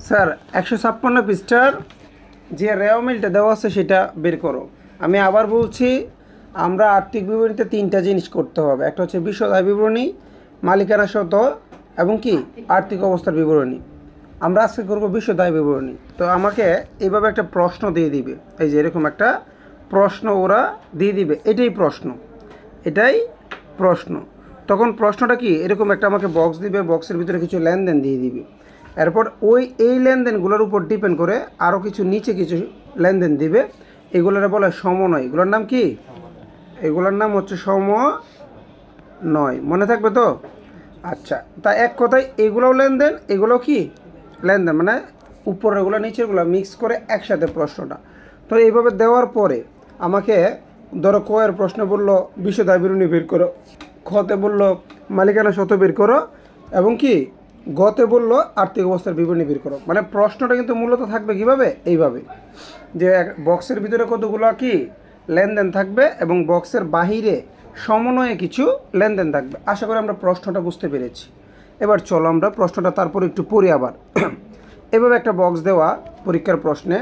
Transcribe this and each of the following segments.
Sir 156 পৃষ্ঠার যে রেওয়া মিলটা দেওয়া আছে সেটা বের করো। আমি আবার বলছি, আমরা আর্থিক বিবরণীতে তিনটা জিনিস করতে হবে। একটা হচ্ছে বিশদ আয় বিবরণী, মালিকানা সত্ত্ব এবং কি আর্থিক অবস্থার বিবরণী। আমরা আজকে করবো বিশদ আয় বিবরণী। তো আমাকে এইভাবে একটা প্রশ্ন দিয়ে দিবে, এই যে এরকম একটা প্রশ্ন ওরা দিয়ে দিবে, এটাই প্রশ্ন। তখন প্রশ্নটা কি, এরকম একটা আমাকে বক্স দিবে, বক্সের ভিতরে কিছু লেনদেন দিয়ে দিবে। এরপর এই লেনদেনগুলোর উপর ডিপেন্ড করে আরও কিছু নিচে কিছু লেনদেন দিবে, এগুলোর বলে সমনয়। এগুলোর নাম কি? এগুলোর নাম হচ্ছে সমনয়। মনে থাকবে তো? আচ্ছা, তা এক কথায় এগুলোও লেনদেন, এগুলো কি লেনদেন, মানে উপরেরগুলো নিচেরগুলো মিক্স করে একসাথে প্রশ্নটা। তো এইভাবে দেওয়ার পরে আমাকে ধরো কয়ের প্রশ্ন বললো বিশদ আয় বিবরণী বের করো, খতে বললো মালিকানা সত্ত্ব বের করো, এবং কি গতে বললো আর্থিক অবস্থার বিবরণী বের করো। মানে প্রশ্নটা কিন্তু মূলত থাকবে কিভাবে, এইভাবে যে বক্সের ভিতরে কতগুলো কি লেনদেন থাকবে এবং বক্সের বাহিরে সমন্বয়ে কিছু লেনদেন থাকবে। আশা করি আমরা প্রশ্নটা বুঝতে পেরেছি। এবার চলো আমরা প্রশ্নটা তারপর একটু পড়ি আবার। এভাবে একটা বক্স দেওয়া পরীক্ষার প্রশ্নে।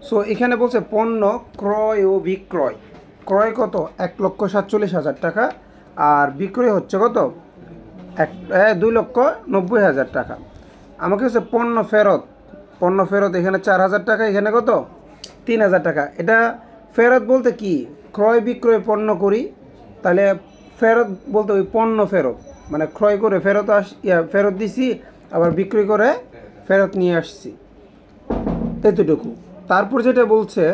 সো এখানে বলছে পণ্য ক্রয় ও বিক্রয়। ক্রয় কত? 1,47,000 টাকা, আর বিক্রয় হচ্ছে কত? 2,90,000 টাকা। আমাকে হচ্ছে পণ্য ফেরত এখানে 4,000 টাকা, এখানে কত? 3,000 টাকা। এটা ফেরত বলতে কি, ক্রয় বিক্রয় পণ্য করি, তাহলে ফেরত বলতে ওই পণ্য ফেরত, মানে ক্রয় করে ফেরত দিছি, আবার বিক্রয় করে ফেরত নিয়ে আসছি, এতটুকু। তারপর যেটা বলছে,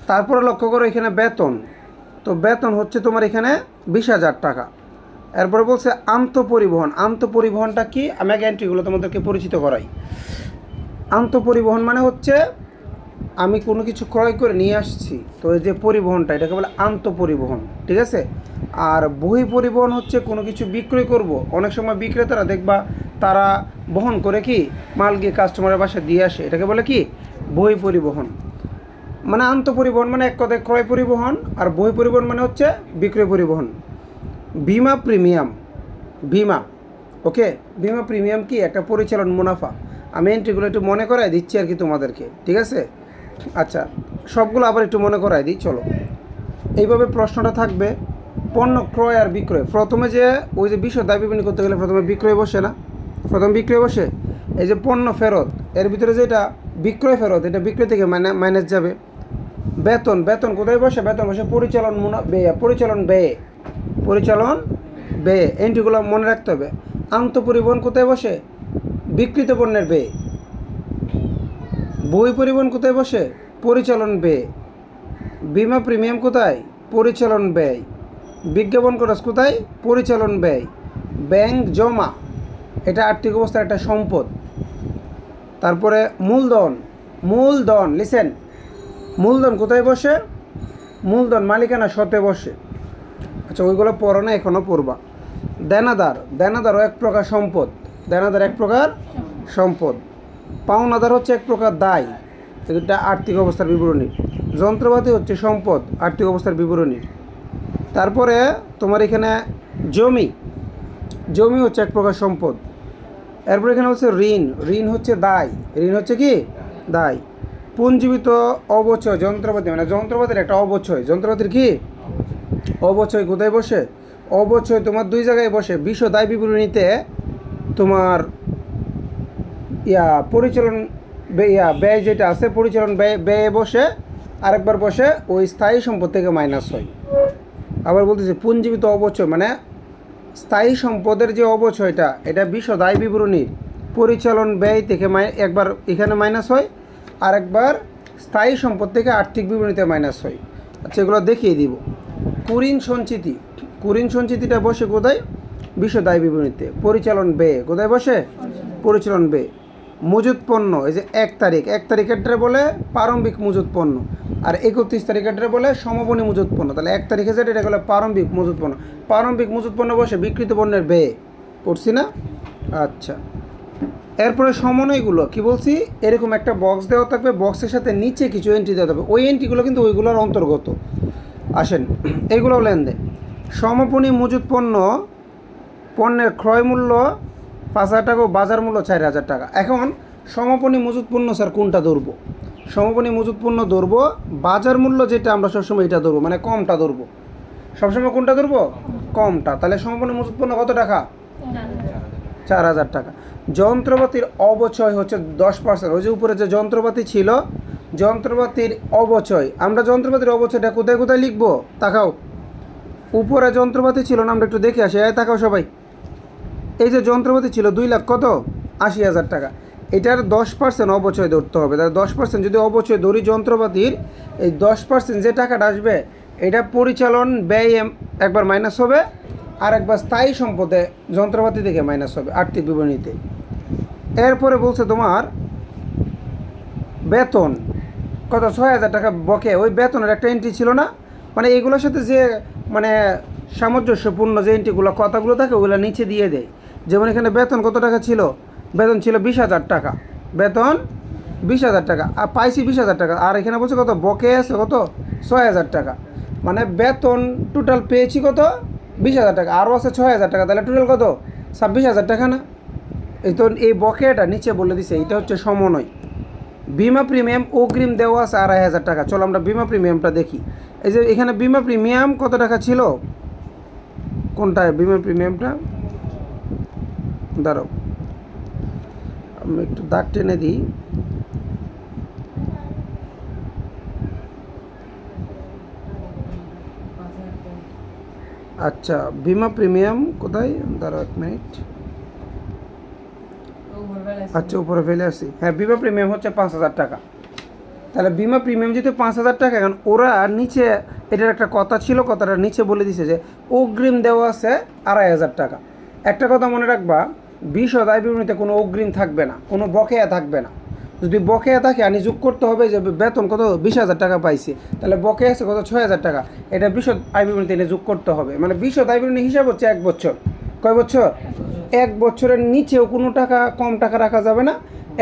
তারপরে লক্ষ্য করো এখানে বেতন। তো বেতন হচ্ছে তোমার এখানে 20,000 টাকা। এরপরে বলছে আন্তঃপরিবহনটা কি, আমি আগে এন্ট্রিগুলো তোমাদেরকে পরিচিত করাই। আন্তঃপরিবহন মানে হচ্ছে আমি কোনো কিছু ক্রয় করে নিয়ে আসছি, তো এই যে পরিবহনটা, এটাকে বলে আন্তঃপরিবহন, ঠিক আছে। আর বহি পরিবহন হচ্ছে কোনো কিছু বিক্রয় করব, অনেক সময় বিক্রেতারা দেখবা তারা বহন করে কি মাল গিয়ে কাস্টমারের বাসায় দিয়ে আসে, এটাকে বলে কি বহি পরিবহন। মানে আন্তঃপরিবহন মানে এক কথায় ক্রয় পরিবহন, আর বহি পরিবহন মানে হচ্ছে বিক্রয় পরিবহন। বিমা প্রিমিয়াম, ওকে। বিমা প্রিমিয়াম কি একটা পরিচালন মুনাফা। আমি এন্ট্রিগুলো একটু মনে করাই দিচ্ছি আর কি তোমাদেরকে, ঠিক আছে। আচ্ছা, সবগুলো আবার একটু মনে করাই দিই, চলো। এইভাবে প্রশ্নটা থাকবে, পণ্য ক্রয় আর বিক্রয়। প্রথমে যে ওই যে বিশদ আয় বিবরণী করতে গেলে প্রথমে বিক্রয় বসে না, বিক্রয় বসে। এই যে পণ্য ফেরত, এর ভিতরে যেটা বিক্রয় ফেরত, এটা বিক্রয় থেকে মাইনাস যাবে। বেতন কোথায় বসে? বেতন বসে পরিচালন ব্যয়। এন্ট্রিগুলো মনে রাখতে হবে। আন্তঃপরিবহন কোথায় বসে? বিক্রিত পণ্যের ব্যয়। বই পরিবহন কোথায় বসে? পরিচালন ব্যয়। বিমা প্রিমিয়াম কোথায়? পরিচালন ব্যয়। বিজ্ঞাপন খরচ কোথায়? পরিচালন ব্যয়। ব্যাংক জমা, এটা আর্থিক অবস্থার একটা সম্পদ। তারপরে মূলধন লিসেন, মূলধন কোথায় বসে? মূলধন মালিকানা সত্ত্বে বসে। আচ্ছা, ওইগুলো পড়ো না, এখনও পড়বা। দেনাদারও এক প্রকার সম্পদ। পাওনাদার হচ্ছে এক প্রকার দায়, এটা আর্থিক অবস্থার বিবরণী। যন্ত্রপাতি হচ্ছে সম্পদ, আর্থিক অবস্থার বিবরণী। তারপরে তোমার এখানে জমি হচ্ছে এক প্রকার সম্পদ। এরপর এখানে হচ্ছে ঋণ হচ্ছে দায়, দায়। পুঞ্জীবিত অবচয় যন্ত্রপাতি, মানে যন্ত্রপাতির একটা অবচয়, যন্ত্রপাতির কি অবচয় কোথায় বসে? অবচয় তোমার দুই জায়গায় বসে। বিশদ আয় বিবরণীতে তোমার পরিচালন ব্যয় যেটা আছে, পরিচালন ব্যয়ে বসে, আরেকবার বসে ওই স্থায়ী সম্পদ থেকে মাইনাস হয়। আবার বলতেছে পুঞ্জীবিত অবচয়, মানে স্থায়ী সম্পদের যে অবচয়টা, এটা বিশদ আয় বিবরণীর পরিচালন ব্যয় থেকে একবার এখানে মাইনাস হয়, আর একবার স্থায়ী সম্পদ থেকে আর্থিক বিবরণীতে মাইনাস হয়। আচ্ছা, এগুলো দেখিয়ে দিব। কুঋণ সঞ্চিতিটা বসে কোথায়? বিশদ আয় বিবরণীতে। পরিচালন ব্যয় কোথায় বসে? পরিচালন ব্যয়। মজুত পণ্য, এই যে 1 তারিখেরটা বলে প্রারম্ভিক মজুত পণ্য, আর 31 তারিখেরটা বলে সমাপনী মজুত পণ্য। তাহলে 1 তারিখে যেটা, এটা হলো প্রারম্ভিক মজুত পণ্য বসে বিক্রিত পণ্যের ব্যয়। পড়ছি না? আচ্ছা, এরপরে সমন্বয়গুলো কি বলছি, এরকম একটা বক্স দেওয়া থাকবে, বক্সের সাথে নিচে কিছু এন্ট্রি দেওয়া থাকবে। ওই এন্ট্রিগুলো কিন্তু ওইগুলোর অন্তর্গত। আসেন, এইগুলোও লেনদেন। সমাপনী মজুত পণ্যের ক্রয় মূল্য 5,000 টাকা ও বাজার মূল্য 4,000 টাকা। এখন সমাপনী মজুত পণ্য স্যার কোনটা ধরবো? সমাপনী মজুত পণ্য ধরবো বাজার মূল্য যেটা আমরা সবসময় এটা ধরবো, মানে কমটা ধরবো। সবসময় কোনটা ধরবো? কমটা। তাহলে সমাপনী মজুত পণ্য কত টাকা? 4000 টাকা। যন্ত্রপাতির অবচয় হচ্ছে 10%। ওই যে উপরে যে যন্ত্রপাতি ছিল, যন্ত্রপাতির অবচয়, আমরা যন্ত্রপাতির অবচয়টা কোথায় কোথায় লিখবো তাকাও। উপরে যন্ত্রপাতি ছিল না, আমরা একটু দেখে আসি। তাকাও সবাই, এই যে যন্ত্রপাতি ছিল 2 লাখ কত 80,000 টাকা, এটার 10% অবচয় ধরতে হবে। তাহলে 10% যদি অবচয় ধরি যন্ত্রপাতির, এই 10% যে টাকাটা আসবে এটা পরিচালন ব্যয় একবার মাইনাস হবে, আর একবার স্থায়ী সম্পদে যন্ত্রপাতি থেকে মাইনাস হবে আর্থিক বিবরণীতে। এরপরে বলছে তোমার বেতন কত 6,000 টাকা বকে, ওই বেতনের একটা এন্ট্রি ছিল না, মানে এগুলোর সাথে যে মানে সামঞ্জস্যপূর্ণ যে এন্ট্রিগুলো কথাগুলো থাকে ওগুলো নিচে দিয়ে দেয়। যেমন এখানে বেতন কত টাকা ছিল? বেতন ছিল 20,000 টাকা, বেতন 20,000 টাকা, আর পাইছি 20,000 টাকা। আর এখানে বলছে কত বকে আছে কত 6,000 টাকা, মানে বেতন টোটাল পেয়েছি কত 20,000 টাকা, আরও আছে 6,000 টাকা, তাহলে টোটাল কত 26,000 টাকা না? এই তো এই বকেটা নিচে বলে দিছে, এটা হচ্ছে সমন্বয়। বিমা প্রিমিয়াম অগ্রিম দেওয়া আছে 2,500 টাকা। চলো আমরা বিমা প্রিমিয়ামটা দেখি। এই যে এখানে বিমা প্রিমিয়াম কত টাকা ছিল, কোনটায় বিমা প্রিমিয়ামটা? দাঁড়াও আমি একটু দাগ টেনে দিই। আচ্ছা বিমা প্রিমিয়াম কোথায়, দাঁড়াও 1 মিনিট। আচ্ছা উপরে ফেলে আসি। হ্যাঁ বিমা প্রিমিয়াম হচ্ছে 5,000 টাকা। তাহলে বিমা প্রিমিয়াম যেহেতু 5,000 টাকা, এখন ওরা নিচে এটার একটা কথা ছিল, কথাটা নিচে বলে দিছে যে অগ্রিম দেওয়া আছে 2,500 টাকা। একটা কথা মনে রাখবা, বিশদ আয় বিবরণীতে কোনো অগ্রিম থাকবে না, কোনো বকেয়া থাকবে না। যদি বকেয়া থাকে আনি যোগ করতে হবে যে বেতন কত 20,000 টাকা পাইছে, তাহলে বকেয়া আছে কত 6,000 টাকা, এটা বিশদ আয় বিবরণীতে এনে যোগ করতে হবে। মানে বিশদ আয় বিবরণী হিসাব হচ্ছে 1 বছর। কয় বছর? 1 বছরের নিচেও কোনো টাকা কম টাকা রাখা যাবে না,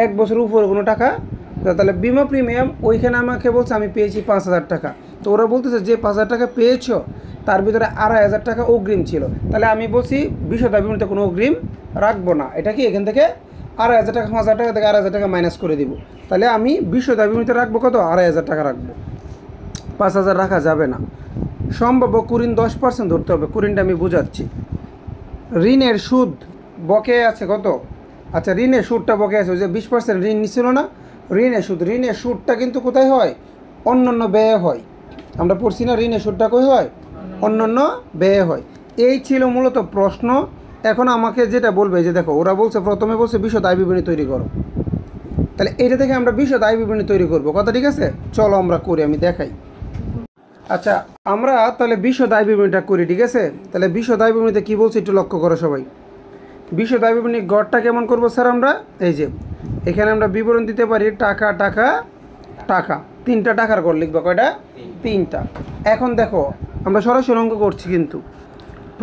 1 বছরের উপরে কোনো টাকা। তাহলে বিমা প্রিমিয়াম ওইখানে আমাকে বলছে আমি পেয়েছি 5,000 টাকা, তো ওরা বলতেছে যে 5,000 টাকা পেয়েছো তার ভিতরে 2,500 টাকা অগ্রিম ছিল। তাহলে আমি বলছি বিশদ আয় বিবরণীতে কোনো অগ্রিম রাখবো না, এটা কি এখান থেকে 2,500 টাকা, 5,000 টাকা থেকে 2,500 টাকা মাইনাস করে দিব। তাহলে আমি বিশদ আয় বিবরণীতে রাখবো কত 2,500 টাকা রাখবো, 5,000 রাখা যাবে না। সম্ভাব্য কুরিন 10% ধরতে হবে, কুরিনটা আমি বুঝাচ্ছি। ঋণের সুদ বকে আছে কত? আচ্ছা ঋণের সুদটা বকে আছে, ওই যে 20% ঋণ নিছিল না, ঋণের সুদ, ঋণের সুদটা কিন্তু কোথায় হয়? অন্যান্য ব্যয়ে হয়। আমরা পড়ছি না ঋণের সুদটা কই হয়? অন্যান্য ব্যয়ে হয়। এই ছিল মূলত প্রশ্ন। এখন আমাকে যেটা বলবে যে দেখো ওরা বলছে প্রথমে বলছে বিশদ আয় বিবরণী তৈরি করো, তাহলে এটা থেকে আমরা বিশদ আয় বিবরণী তৈরি করবো, কথা ঠিক আছে? চলো আমরা করি, আমি দেখাই। আচ্ছা আমরা তাহলে বিশদ আয় বিবরণীটা করি, ঠিক আছে? তাহলে বিশদ আয় বিবরণীতে কী বলছি একটু লক্ষ্য করো সবাই। বিশদ আয় বিবরণী গড়টা কেমন করবো স্যার? আমরা এই যে এখানে আমরা বিবরণ দিতে পারি টাকা টাকা টাকা, 3টা টাকার গড় লিখবো। কয়টা? 3টা। এখন দেখো আমরা সরাসরি অঙ্ক করছি, কিন্তু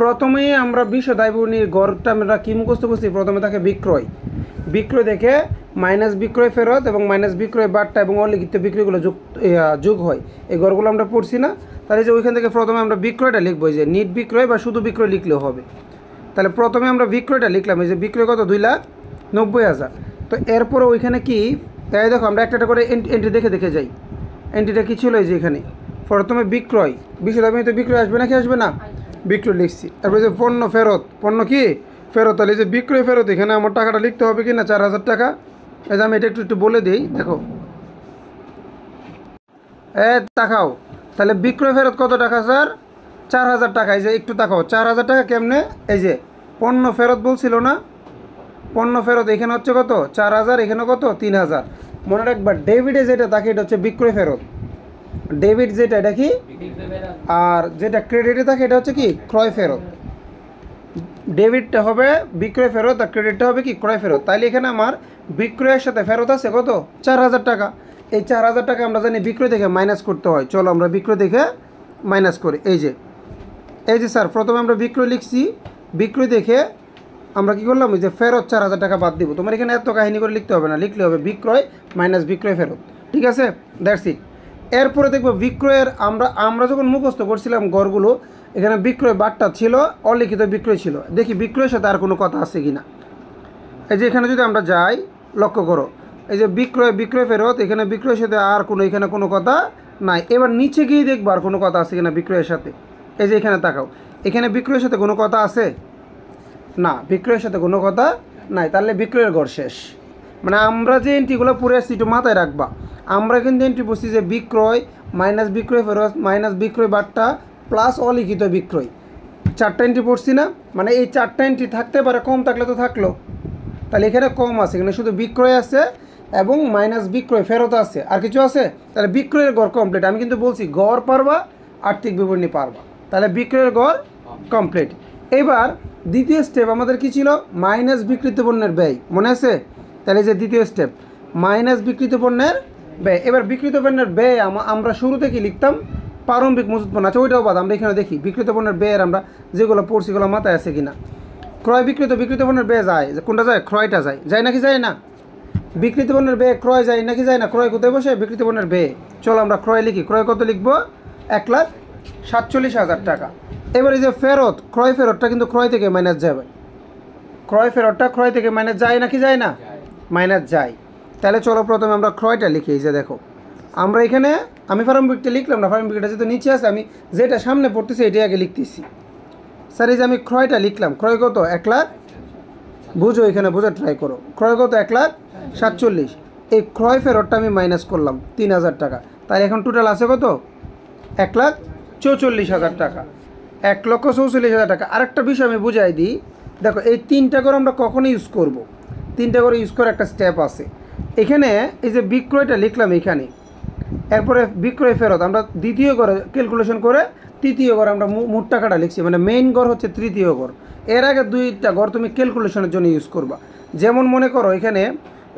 প্রথমেই আমরা বিশদ আয় বিবরণীর গড়টা আমরা কী মুখস্থ করছি? প্রথমে থাকে বিক্রয়, বিক্রয় দেখে মাইনাস বিক্রয় ফেরত এবং মাইনাস বিক্রয় বার্তা এবং অলিখিত বিক্রয়গুলো যোগ হয়, এই গড়গুলো আমরা পড়ছি না। তাহলে যে ওইখান থেকে প্রথমে আমরা বিক্রয়টা লিখবো, যে নিট বিক্রয় বা শুধু বিক্রয় লিখলেও হবে। তাহলে প্রথমে আমরা বিক্রয়টা লিখলাম, এই যে বিক্রয় কত 2,90,000। তো এরপরে ওইখানে কি, তাই দেখো আমরা একটা করে এন্ট্রি দেখে দেখে যাই। এন্ট্রিটা কী ছিল? এই যে এখানে প্রথমে বিক্রয়, বিশদ আয় বিবরণীতে বিক্রয় আসবে না কি আসবে না? বিক্রয় লিখছি। তারপরে যে পণ্য ফেরত, পণ্য কি ফেরত, তাহলে যে বিক্রয় ফেরত, এখানে আমার টাকাটা লিখতে হবে কি না 4,000 টাকা। এই যে আমি এটা একটু বলে দিই, দেখো তাকাও, তাহলে বিক্রয় ফেরত কত টাকা স্যার? 4,000 টাকা। এই যে একটু তাকাও 4,000 টাকা কেমনে? এই যে পণ্য ফেরত বলছিল না, পণ্য ফেরত এখানে হচ্ছে কত 4,000, এখানে কত 3,000। মনে রাখবা ডেবিটে যেটা থাকে এটা হচ্ছে বিক্রয় ফেরত, ডেবিট যেটা এটা কি, আর যেটা ক্রেডিটে থাকে এটা হচ্ছে কি ক্রয় ফেরত। ডেবিটটা হবে বিক্রয় ফেরত আর ক্রেডিটটা হবে কি ক্রয় ফেরত। তাইলে এখানে আমার বিক্রয়ের সাথে ফেরত আছে কত 4,000 টাকা। এই 4,000 টাকা আমরা জানি বিক্রয় থেকে মাইনাস করতে হয়। চলো আমরা বিক্রয় থেকে মাইনাস করি। এই যে স্যার প্রথমে আমরা বিক্রয় লিখছি, বিক্রয় দেখে আমরা কী করলাম, এই যে ফেরত 4,000 টাকা বাদ দিব। তোমার এখানে এত কাহিনী করে লিখতে হবে না, লিখলে হবে বিক্রয় মাইনাস বিক্রয় ফেরত, ঠিক আছে? That's it. এরপরে দেখবো বিক্রয়ের আমরা যখন মুখস্থ করছিলাম গড়গুলো, এখানে বিক্রয় বার্তা ছিল, অলিখিত বিক্রয় ছিল। দেখি বিক্রয়ের সাথে আর কোনো কথা আছে কি না। এই যে এখানে যদি আমরা যাই লক্ষ্য করো, এই যে বিক্রয় ফেরত, এখানে বিক্রয়ের সাথে আর কোনো এখানে কোনো কথা নাই। এবার নিচে গিয়ে দেখবো আর কোনো কথা আছে কিনা বিক্রয়ের সাথে। এই যে এখানে তাকাও, এখানে বিক্রয়ের সাথে কোনো কথা আছে না, বিক্রয়ের সাথে কোনো কথা নাই, তাহলে বিক্রয়ের ঘর শেষ। মানে আমরা যে এন্ট্রিগুলো পড়ে আসছি একটু মাথায় রাখবা, আমরা কিন্তু এন্ট্রি পড়ছি যে বিক্রয় মাইনাস বিক্রয় ফেরত মাইনাস বিক্রয় বার্তা প্লাস অলিখিত বিক্রয়, 4টা এন্ট্রি পড়ছি না। মানে এই 4টা এন্ট্রি থাকতে পারে, কম থাকলে তো থাকলো, তাহলে এখানে কম আছে, এখানে শুধু বিক্রয় আছে এবং মাইনাস বিক্রয় ফেরত আছে, আর কিছু আছে? তাহলে বিক্রয়ের গড় কমপ্লিট। আমি কিন্তু বলছি গড় পারবা, আর্থিক বিবরণী পারবা, তাহলে বিক্রয়ের গড় কমপ্লিট। এবার দ্বিতীয় স্টেপ আমাদের কি ছিল? মাইনাস বিক্রিত পণ্যের ব্যয়, মনে আছে? তাহলে যে দ্বিতীয় স্টেপ মাইনাস বিক্রিত পণ্যের ব্যয়। এবার বিক্রিত পণ্যের ব্যয় আমরা শুরুতে কি লিখতাম? প্রারম্ভিক মজুত পণ্য। আচ্ছা ওইটাও বাদ, আমরা এখানে দেখি বিক্রিত পণ্যের ব্যয়ের আমরা যেগুলো পড়ছি সেগুলো মাথায় আছে কিনা। ক্রয় বিক্রিত পণ্যের ব্যয় যায়, কোনটা যায়? ক্রয়টা যায়, যায় নাকি যায় না? বিক্রিত পণ্যের ব্যয় ক্রয় যায় নাকি যায় না? ক্রয় কোথায় বসে? বিক্রিত পণ্যের ব্যয়। চলো আমরা ক্রয় লিখি। ক্রয় কত লিখবো? 1,47,000 টাকা। এবারে যে ফেরত, ক্রয় ফেরতটা কিন্তু ক্রয় থেকে মাইনাস যাবে। ক্রয় ফেরতটা ক্রয় থেকে মাইনাস যায় নাকি যায় না? মাইনাস যায়। তাহলে চলো প্রথমে আমরা ক্রয়টা লিখি। এই যে দেখো, আমরা এখানে আমি প্রারম্ভিকটা লিখলাম না, প্রারম্ভিকটা যেহেতু নিচে আছে, আমি যেটা সামনে পড়তেছি এটাই আগে লিখতেছি। স্যার এই যে আমি ক্রয়টা লিখলাম, ক্রয় কত? 1 লাখ, বুঝো এখানে বোঝা ট্রাই করো। ক্রয় কত? 1,47,000। এই ক্রয় ফেরতটা আমি মাইনাস করলাম 3,000 টাকা, তাহলে এখন টোটাল আছে কত? 1,44,000 টাকা। 1,44,000 টাকা। আরেকটা বিষয় আমি বুঝাই দিই, দেখো এই 3টা করে আমরা কখনো ইউজ করব, 3টা করে ইউজ করার একটা স্টেপ আছে। এখানে এই যে বিক্রয়টা লিখলাম এখানে, এরপরে বিক্রয় ফেরত আমরা দ্বিতীয় ঘরে ক্যালকুলেশন করে তৃতীয় ঘর আমরা মোট টাকাটা লিখছি, মানে মেইন ঘর হচ্ছে তৃতীয় ঘর। এর আগে 2টা ঘর তুমি ক্যালকুলেশনের জন্য ইউজ করবা। যেমন মনে করো এখানে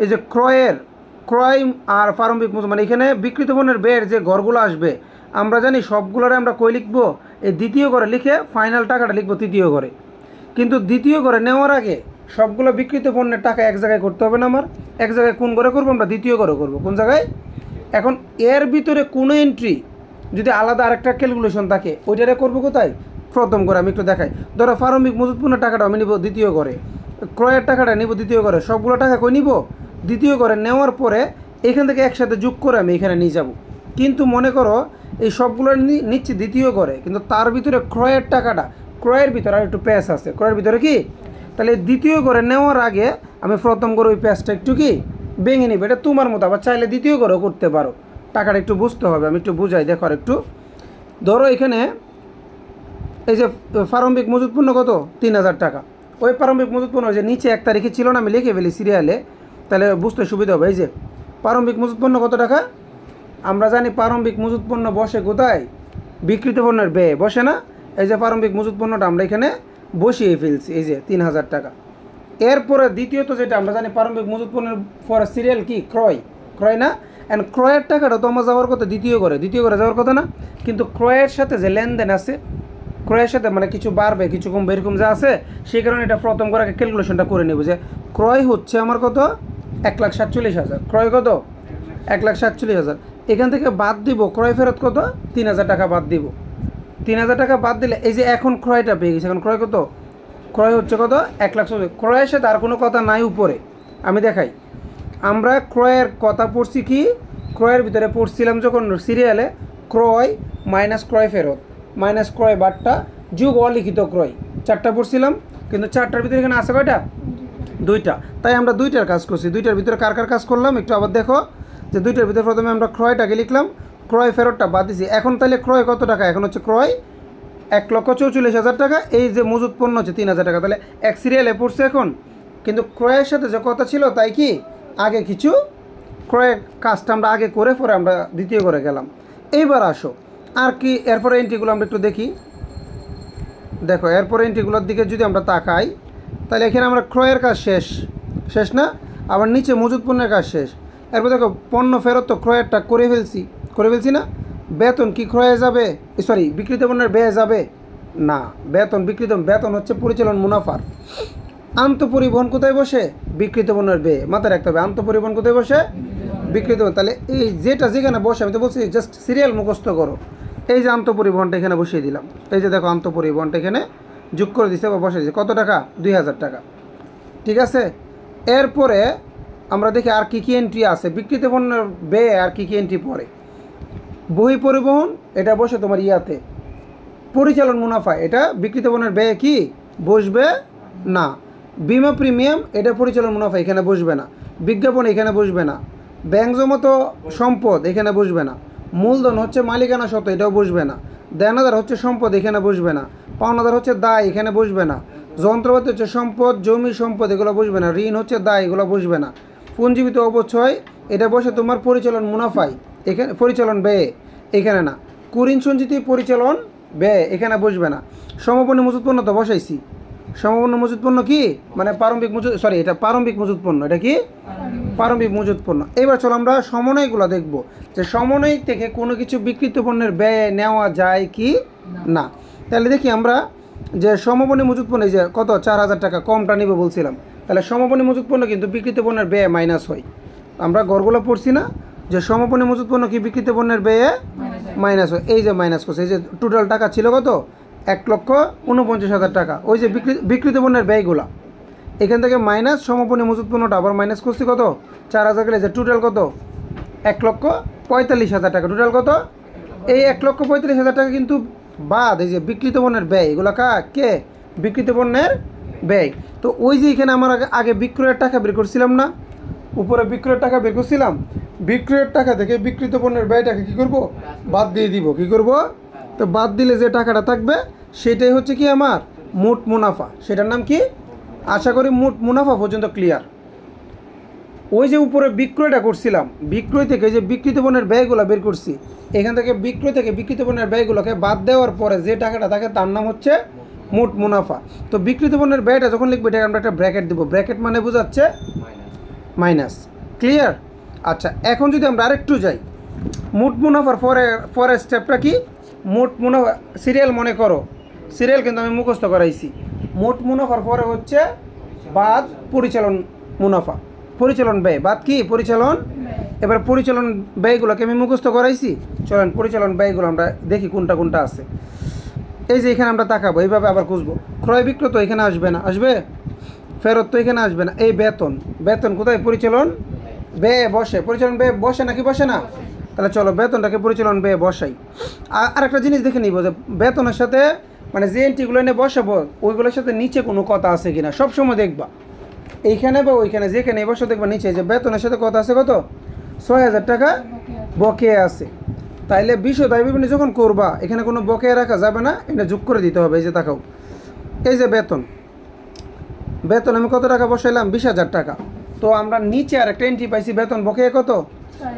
এই যে ক্রয় আর প্রারম্ভিক মজুত, মানে এখানে বিক্রিত পণ্যের ব্যয়ের যে ঘরগুলো আসবে আমরা জানি সবগুলোরে আমরা কই লিখবো? এই দ্বিতীয় ঘরে লিখে ফাইনাল টাকাটা লিখবো তৃতীয় ঘরে। কিন্তু দ্বিতীয় ঘরে নেওয়ার আগে সবগুলো বিক্রিত পণ্যের টাকা এক জায়গায় করতে হবে না আমার? এক জায়গায় কোন ঘরে করবো? আমরা দ্বিতীয় ঘরে করবো। কোন জায়গায়? এখন এর ভিতরে কোনো এন্ট্রি যদি আলাদা আরেকটা ক্যালকুলেশন থাকে ওইটারে করবো কোথায়? প্রথম ঘরে। আমি একটু দেখাই। ধরো প্রারম্ভিক মজুত পণ্যের টাকাটা আমি নিব দ্বিতীয় ঘরে, ক্রয়ের টাকাটা নিব দ্বিতীয় ঘরে, সবগুলো টাকা কই নিব? দ্বিতীয় ঘরে। নেওয়ার পরে এখান থেকে একসাথে যোগ করে আমি এখানে নিয়ে যাব। কিন্তু মনে করো এই সবগুলো নিচ্ছি দ্বিতীয় ঘরে, কিন্তু তার ভিতরে ক্রয়ের টাকাটা, ক্রয়ের ভিতরে আর একটু প্যাচ আছে, ক্রয়ের ভিতরে কি? তাহলে দ্বিতীয় ঘরে নেওয়ার আগে আমি প্রথম ঘরে ওই প্যাচটা একটু কি ভেঙে নিব। এটা তোমার মতো, আবার চাইলে দ্বিতীয় ঘরেও করতে পারো। টাকাটা একটু বুঝতে হবে, আমি একটু বুঝাই দেখো আর একটু। ধরো এখানে এই যে প্রারম্ভিক মজুত পণ্য কত? 3,000 টাকা। ওই প্রারম্ভিক মজুত পণ্য যে নিচে 1 তারিখে ছিল না, আমি লিখে ফেলি সিরিয়ালে, তাহলে বুঝতে সুবিধা হবে। এই যে প্রারম্ভিক মজুত পণ্য কত টাকা? আমরা জানি প্রারম্ভিক মজুত পণ্য বসে কোথায়? বিক্রিত পণ্যের ব্যয় বসে না? এই যে প্রারম্ভিক মজুত পণ্যটা আমরা এখানে বসিয়ে ফেলছি, এই যে 3,000 টাকা। এরপরে দ্বিতীয়ত যেটা আমরা জানি প্রারম্ভিক মজুত পণ্যের পরে সিরিয়াল কি? ক্রয় না? অ্যান্ড ক্রয়ের টাকাটা তো আমার যাওয়ার কথা দ্বিতীয় ঘরে যাওয়ার কথা না? কিন্তু ক্রয়ের সাথে যে লেনদেন আছে, ক্রয়ের সাথে মানে কিছু বাড়বে কিছু কমবে এরকম যা আছে, সেই কারণে এটা প্রথম করে ক্যালকুলেশনটা করে নেব যে ক্রয় হচ্ছে আমার কত? 1,47,000। ক্রয় কত? 1,47,000। এখান থেকে বাদ দিব ক্রয় ফেরত কত? 3,000 টাকা বাদ দিব। 3,000 টাকা বাদ দিলে এই যে এখন ক্রয়টা পেয়ে গেছে। এখন ক্রয় কত? ক্রয় হচ্ছে কত? 1,40,000। ক্রয়ের সাথে আর কোনো কথা নাই উপরে। আমি দেখাই, আমরা ক্রয়ের কথা পড়ছি কি? ক্রয়ের ভিতরে পড়ছিলাম যখন সিরিয়ালে ক্রয় মাইনাস ক্রয় ফেরত মাইনাস ক্রয় বার্তা যোগ অলিখিত ক্রয়, 4টা পড়ছিলাম। কিন্তু 4টার ভিতরে এখানে আছে কয়টা? 2টা। তাই আমরা 2টার কাজ করছি। 2টার ভিতরে কার কাজ করলাম একটু আবার দেখো, যে 2টার ভিতরে প্রথমে আমরা ক্রয়টাকে লিখলাম, ক্রয় ফেরতটা বাদ দিছি। এখন তাহলে ক্রয় কত টাকা? এখন হচ্ছে ক্রয় 1,44,000 টাকা। এই যে মজুত পণ্য হচ্ছে 3,000 টাকা, তাহলে এক সিরিয়ালে পড়ছে এখন। কিন্তু ক্রয়ের সাথে যে কথা ছিল তাই কি আগে কিছু ক্রয়ের কাজটা আমরা আগে করে পরে আমরা দ্বিতীয় করে গেলাম। এইবার আসো আর কি এরপরে এন্ট্রিগুলো আমরা একটু দেখি। দেখো এরপরে এন্ট্রিগুলোর দিকে যদি আমরা তাকাই, তাহলে এখানে আমরা ক্রয়ের কাজ শেষ না? আবার নিচে মজুত পণ্যের কাজ শেষ। এরপর দেখো পণ্য ফেরত তো ক্রয়েরটা করে ফেলছি না? বেতন কি ক্রয়ে যাবে? সরি, বিক্রিত পণ্যের ব্যয় যাবে না। বেতন হচ্ছে পরিচালন মুনাফার। আন্তঃপরিবহন কোথায় বসে? বিক্রিত পণ্যের ব্যয়। মাথায় রাখতে হবে আন্তঃপরিবহন কোথায় বসে? বিক্রিত। তাহলে এই যেটা যেখানে বসে, আমি তো বলছি জাস্ট সিরিয়াল মুখস্থ করো। এই যে আন্তঃপরিবহনটা এখানে বসিয়ে দিলাম, এই যে দেখো আন্তঃপরিবহনটা এখানে যোগ করে দিচ্ছে বা বসে দিচ্ছে। কত টাকা? 2,000 টাকা। ঠিক আছে। এরপরে আমরা দেখি আর কী কী এন্ট্রি আছে, বিক্রিত পণ্যের ব্যয় আর কী কী এন্ট্রি পড়ে। বহি পরিবহন এটা বসে তোমার ইয়াতে, পরিচালন মুনাফা এটা বিক্রিত পণ্যের ব্যয় কি বসবে না। বিমা প্রিমিয়াম এটা পরিচালন মুনাফা এখানে বসবে না। বিজ্ঞাপন এখানে বসবে না। ব্যাংক জমাতো সম্পদ এখানে বসবে না। মূলধন হচ্ছে মালিকানা সত্ত্ব, এটাও বসবে না। দেনাদার হচ্ছে সম্পদ, এখানে বসবে না। পাওনাদার হচ্ছে দায়, এখানে বসবে না। যন্ত্রপাতি হচ্ছে সম্পদ, জমি সম্পদ, এগুলো বসবে না। ঋণ হচ্ছে দায়, এগুলো বসবে না। পুঞ্জীবিত অবচয় এটা বসে তোমার পরিচালন মুনাফায়, এখানে পরিচালন ব্যয়ে এখানে না। কুঋণ সঞ্চিতি পরিচালন ব্যয় এখানে বসবে না। সমপন্ন মজুত পণ্য তো বসাইছি। সমপন্ন মজুত পণ্য কি মানে প্রারম্ভিক মজুত, সরি এটা প্রারম্ভিক মজুত পণ্য, এটা কি প্রারম্ভিক মজুত পণ্য। এবার চলো আমরা সমন্বয়গুলো দেখব যে সমন্বয় থেকে কোনো কিছু বিক্রিত পণ্যের ব্যয় নেওয়া যায় কি না। তাহলে দেখি আমরা যে সমপনী মজুত পণ্য, যে কত 4000 টাকা কমটা নিবে বলছিলাম, তাহলে সমপনী মজুত পণ্য কিন্তু বিক্রিত পণ্যের ব্যয় মাইনাস হয়। আমরা গড়গুলো পড়ছি না যে সমপনী মজুত পণ্য কি বিক্রিত পণ্যের ব্যয়ে মাইনাস হয়। এই যে মাইনাস করছে, এই যে টোটাল টাকা ছিল কত 1,49,000 টাকা, ওই যে বিক্রিত পণ্যের ব্যয়গুলা এখান থেকে মাইনাস সমপনী মজুত পণ্যটা আবার মাইনাস করছি কত 4000 গেলে যে টোটাল কত 1,45,000 টাকা। টোটাল কত এই 1,45,000 টাকা কিন্তু বাদ এই যে বিক্রিত পণ্যের ব্যয়, এগুলো কে বিক্রিত পণ্যের ব্যয়। তো ওই যে এখানে আমার আগে বিক্রয়ের টাকা বের করছিলাম না, উপরে বিক্রয়ের টাকা বের করছিলাম, বিক্রয়ের টাকা থেকে বিক্রিত পণ্যের ব্যয়টাকে কী করব বাদ দিয়ে দিব। কী করব, তো বাদ দিলে যে টাকাটা থাকবে সেটাই হচ্ছে কি আমার মোট মুনাফা। সেটার নাম কি, আশা করি মোট মুনাফা পর্যন্ত ক্লিয়ার। ওই যে উপরে বিক্রয়টা করছিলাম, বিক্রয় থেকে যে বিক্রিত পণ্যের ব্যয়গুলো বের করছি, এখান থেকে বিক্রয় থেকে বিক্রিত পণ্যের ব্যয়গুলোকে বাদ দেওয়ার পরে যে টাকাটা থাকে তার নাম হচ্ছে মোট মুনাফা। তো বিক্রিত পণ্যের ব্যয়টা যখন লিখবো এটাকে আমরা একটা ব্র্যাকেট দেবো, ব্র্যাকেট মানে বোঝাচ্ছে মাইনাস। ক্লিয়ার? আচ্ছা, এখন যদি আমরা আরেকটু যাই, মোট মুনাফার পরের স্টেপটা কি, মোট মুনাফা সিরিয়াল মনে করো, সিরিয়াল কিন্তু আমি মুখস্থ করাইছি। মোট মুনাফার পরে হচ্ছে বাদ পরিচালন মুনাফা, পরিচালন ব্যয় বাদ কি পরিচালন। এবার পরিচালন ব্যয়গুলোকে আমি মুখস্থ করাইছি, চলেন পরিচালন ব্যয়গুলো আমরা দেখি কোনটা কোনটা আছে। এই যে এখানে আমরা তাকাবো, এইভাবে আবার খুঁজবো। ক্রয় বিক্রয় তো এখানে আসবে না, আসবে? ফেরত তো এখানে আসবে না। এই বেতন, বেতন কোথায় পরিচালন ব্যয় বসে, পরিচালন ব্যয় বসে নাকি বসে না? তাহলে চলো বেতনটাকে পরিচালন ব্যয় বসাই। আর একটা জিনিস দেখে নিব যে বেতনের সাথে মানে যে এন্ট্রিগুলো এনে বসাবো ওইগুলোর সাথে নিচে কোনো কথা আছে কিনা। সবসময় দেখবা এইখানে বা ওইখানে যেখানে বসে দেখবা নিচে যে বেতনের সাথে কথা আছে কত 6000 টাকা বকেয়া আছে। তাইলে বিষয় দায় বিবরণী যখন করবা এখানে কোনো বকেয়া রাখা যাবে না, এটা যোগ করে দিতে হবে। এই যে তাকাও, এই যে বেতন, বেতন আমি কত টাকা বসাইলাম 20,000 টাকা। তো আমরা নিচে আর একটা এন্ট্রি পাইছি বেতন বকেয়া কত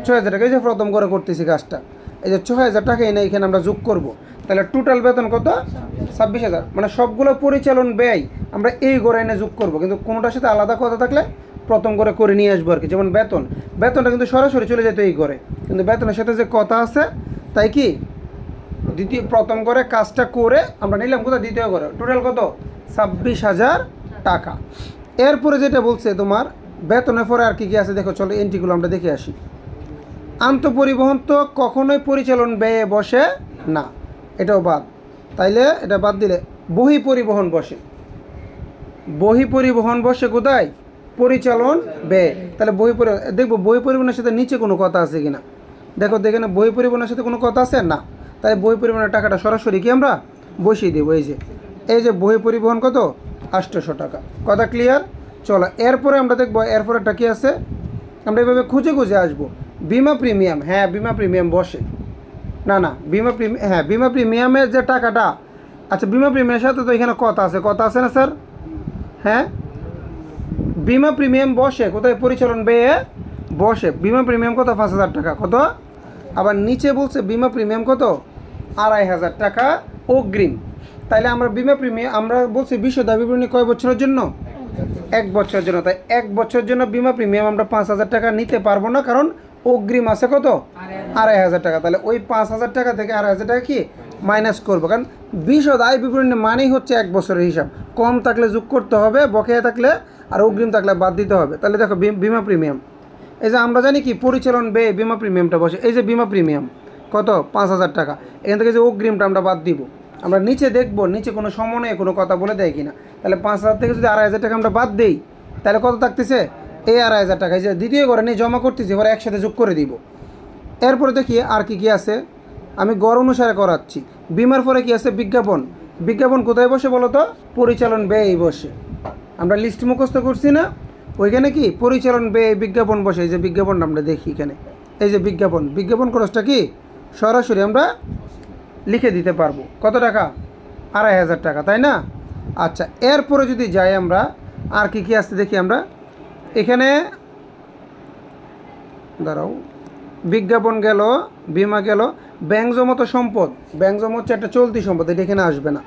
6000 টাকা। এই যে প্রথম করে করতেছি কাজটা, এই যে 6000 টাকা এনে এখানে আমরা যোগ করব। তাহলে টোটাল বেতন কত 26,000, মানে সবগুলো পরিচালন ব্যয় আমরা এই ঘরে এনে যোগ করব, কিন্তু কোনোটার সাথে আলাদা কথা থাকলে প্রথম করে নিয়ে আসবো আর কি। যেমন বেতন, বেতনটা কিন্তু সরাসরি চলে যেত এই ঘরে, কিন্তু বেতনের সাথে যে কথা আছে তাই কি প্রথম করে কাজটা করে আমরা নিলাম কোথায় দ্বিতীয় ঘরে। টোটাল কত 26,000 টাকা। এরপরে যেটা বলছে তোমার বেতনের পরে আর কি কি আছে দেখো, চলো এন্ট্রিগুলো আমরা দেখে আসি। আন্তঃপরিবহন তো কখনোই পরিচালন ব্যয়ে বসে না, এটাও বাদ। তাইলে এটা বাদ দিলে বহি পরিবহন বসে, বহি পরিবহন বসে কোথায় পরিচালন ব্যয়। তাহলে বহি পরিবহন দেখবো, বহি পরিবহনের সাথে নিচে কোনো কথা আছে কিনা। দেখো দেখে না, বহি পরিবহনের সাথে কোনো কথা আছে না, তাই বহি পরিবহনের টাকাটা সরাসরি কি আমরা বসিয়ে দেবো। এই যে বহি পরিবহন কত 800 টাকা। কথা ক্লিয়ার? চলো এরপরে আমরা দেখবো এরপরেটা কি আছে, আমরা এভাবে খুঁজে খুঁজে আসবো। বিমা প্রিমিয়াম, হ্যাঁ বিমা প্রিমিয়াম বসে না, না বিমা প্রিমিয়াম, হ্যাঁ বিমা প্রিমিয়ামের যে টাকাটা, আচ্ছা বিমা প্রিমিয়ামের সাথে তো এখানে কথা আছে, কথা আছে না স্যার? হ্যাঁ বিমা প্রিমিয়াম বসে কোথায় পরিচালন ব্যয়ে বসে। বিমা প্রিমিয়াম কত 5,000 টাকা। কত আবার নিচে বলছে বিমা প্রিমিয়াম কত 2,500 টাকা অগ্রিম। তাইলে আমরা বিমা প্রিমিয়াম আমরা বলছি বিষয় দাবি বিবরণী কয় বছরের জন্য 1 বছরের জন্য। তাই 1 বছরের জন্য বিমা প্রিমিয়াম আমরা 5,000 টাকা নিতে পারবো না, কারণ অগ্রিম আছে কত 2,500 টাকা। তাহলে ওই 5,000 টাকা থেকে 2,500 টাকা কি মাইনাস করবো, কারণ বিশদ আয় বিবরণী মানেই হচ্ছে 1 বছরের হিসাব। কম থাকলে যোগ করতে হবে, বকেয়া থাকলে আর অগ্রিম থাকলে বাদ দিতে হবে। তাহলে দেখো বিমা প্রিমিয়াম, এই যে আমরা জানি কি পরিচালন ব্যয় বিমা প্রিমিয়ামটা বসে। এই যে বিমা প্রিমিয়াম কত 5,000 টাকা, এখান থেকে যে অগ্রিমটা আমরা বাদ দিব। আমরা নিচে দেখবো নিচে কোনো সমন্বয়ে কোনো কথা বলে দেয় কিনা। তাহলে 5,000 থেকে যদি 2,500 টাকা আমরা বাদ দিই তাহলে কত থাকতেছে এই 2,500 টাকা, এই যে দ্বিতীয় ঘরে নিয়ে জমা করতেছি, এবার একসাথে যোগ করে দিব। এরপরে দেখি আর কি কি আছে, আমি গড় অনুসারে করাচ্ছি। বিমার পরে কি আছে? বিজ্ঞাপন। বিজ্ঞাপন কোথায় বসে বলো তো? পরিচালন ব্যয় বসে। আমরা লিস্ট মুখস্থ করছি না, ওইখানে কি পরিচালন ব্যয় বিজ্ঞাপন বসে। এই যে বিজ্ঞাপনটা আমরা দেখি এখানে, এই যে বিজ্ঞাপন, বিজ্ঞাপন খরচটা কি সরাসরি আমরা লিখে দিতে পারবো। কত টাকা? 2,500 টাকা, তাই না? আচ্ছা, এরপরে যদি যাই আমরা আর কি কি আসতে দেখি আমরা এখানে, দাঁড়াও, বিজ্ঞাপন গেল, বিমা গেল, ব্যাংক জমাতো সম্পদ। ব্যাংক জমা হচ্ছে একটা চলতি সম্পদ, এটা এখানে আসবে না।